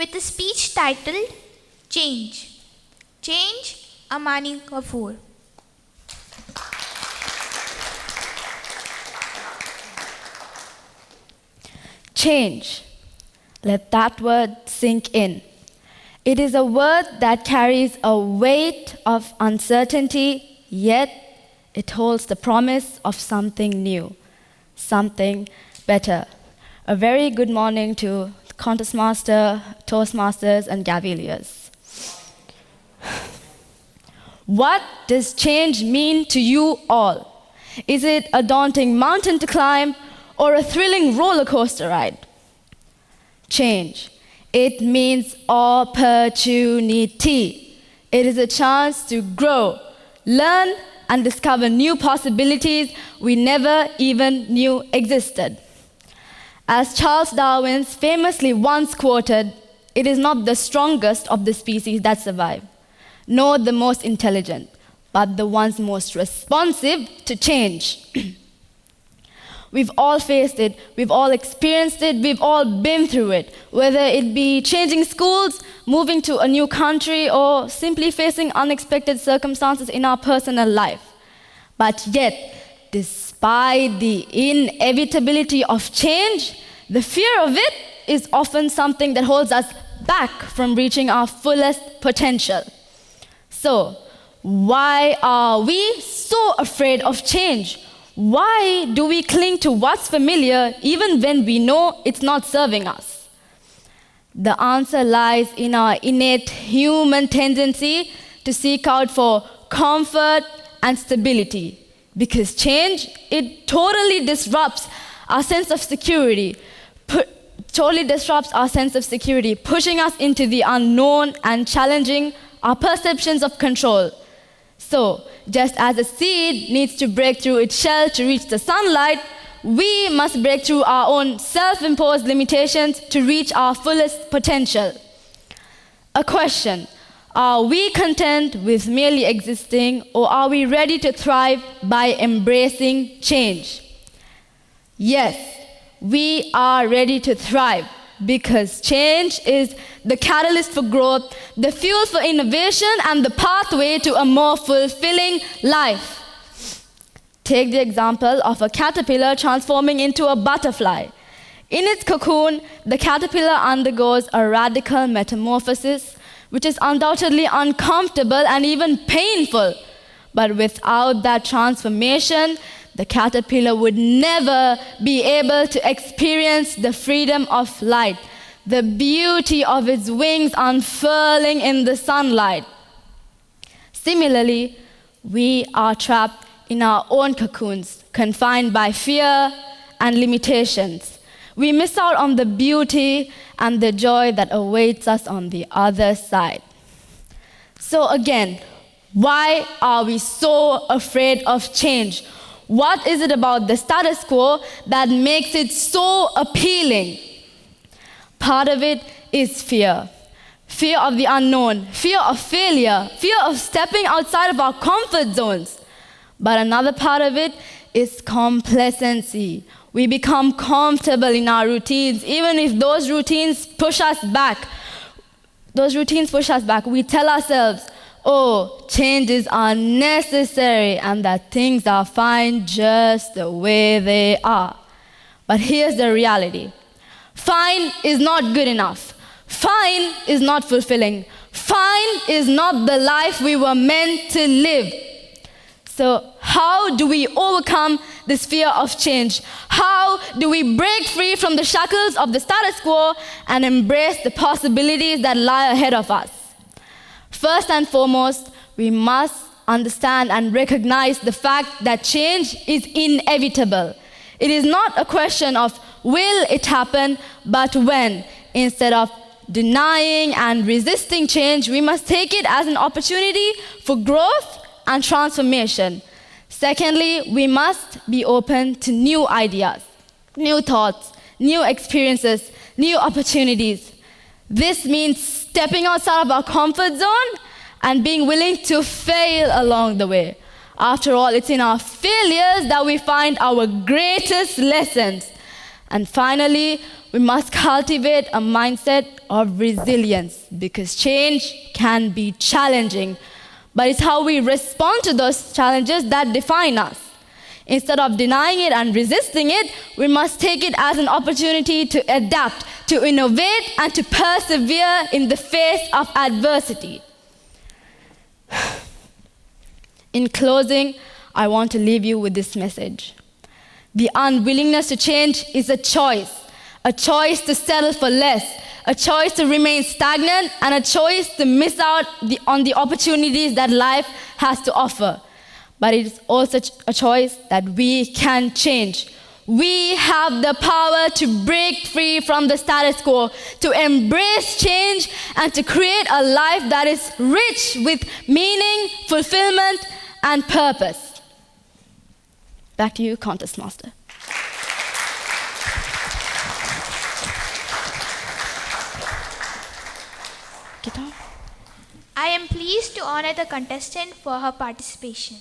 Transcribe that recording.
with a speech titled Change. Change, Amani Kapoor. Change. Let that word sink in. It is a word that carries a weight of uncertainty, yet it holds the promise of something new, something better. A very good morning to Contest Master, Toastmasters, and Gaviliers. What does change mean to you all? Is it a daunting mountain to climb or a thrilling roller coaster ride? Change. It means opportunity. It is a chance to grow, learn, and discover new possibilities we never even knew existed. As Charles Darwin famously once quoted, "It is not the strongest of the species that survive, nor the most intelligent, but the ones most responsive to change." We've all faced it, we've all experienced it, we've all been through it, whether it be changing schools, moving to a new country, or simply facing unexpected circumstances in our personal life. But yet, despite the inevitability of change, the fear of it is often something that holds us back from reaching our fullest potential. So, why are we so afraid of change? Why do we cling to what's familiar even when we know it's not serving us? The answer lies in our innate human tendency to seek out for comfort and stability, because change, it totally disrupts our sense of security, pushing us into the unknown and challenging our perceptions of control. So, just as a seed needs to break through its shell to reach the sunlight, we must break through our own self-imposed limitations to reach our fullest potential. A question: are we content with merely existing, or are we ready to thrive by embracing change? Yes, we are ready to thrive, because change is the catalyst for growth, the fuel for innovation, and the pathway to a more fulfilling life. Take the example of a caterpillar transforming into a butterfly. In its cocoon, the caterpillar undergoes a radical metamorphosis, which is undoubtedly uncomfortable and even painful. But without that transformation, the caterpillar would never be able to experience the freedom of light, the beauty of its wings unfurling in the sunlight. Similarly, we are trapped in our own cocoons, confined by fear and limitations. We miss out on the beauty and the joy that awaits us on the other side. So again, why are we so afraid of change? What is it about the status quo that makes it so appealing? Part of it is fear. Fear of the unknown, fear of failure, fear of stepping outside of our comfort zones. But another part of it is complacency. We become comfortable in our routines, even if those routines push us back. We tell ourselves, oh, changes are necessary and that things are fine just the way they are. But here's the reality. Fine is not good enough. Fine is not fulfilling. Fine is not the life we were meant to live. So how do we overcome this fear of change? How do we break free from the shackles of the status quo and embrace the possibilities that lie ahead of us? First and foremost, we must understand and recognize the fact that change is inevitable. It is not a question of will it happen, but when. Instead of denying and resisting change, we must take it as an opportunity for growth and transformation. Secondly, we must be open to new ideas, new thoughts, new experiences, new opportunities. This means stepping outside of our comfort zone and being willing to fail along the way. After all, it's in our failures that we find our greatest lessons. And finally, we must cultivate a mindset of resilience because change can be challenging, but it's how we respond to those challenges that define us. Instead of denying it and resisting it, we must take it as an opportunity to adapt, to innovate, and to persevere in the face of adversity. In closing, I want to leave you with this message. The unwillingness to change is a choice to settle for less, a choice to remain stagnant, and a choice to miss out on the opportunities that life has to offer. But it is also a choice that we can change. We have the power to break free from the status quo, to embrace change, and to create a life that is rich with meaning, fulfillment, and purpose. Back to you, Contest Master. Guitar? I am pleased to honor the contestant for her participation.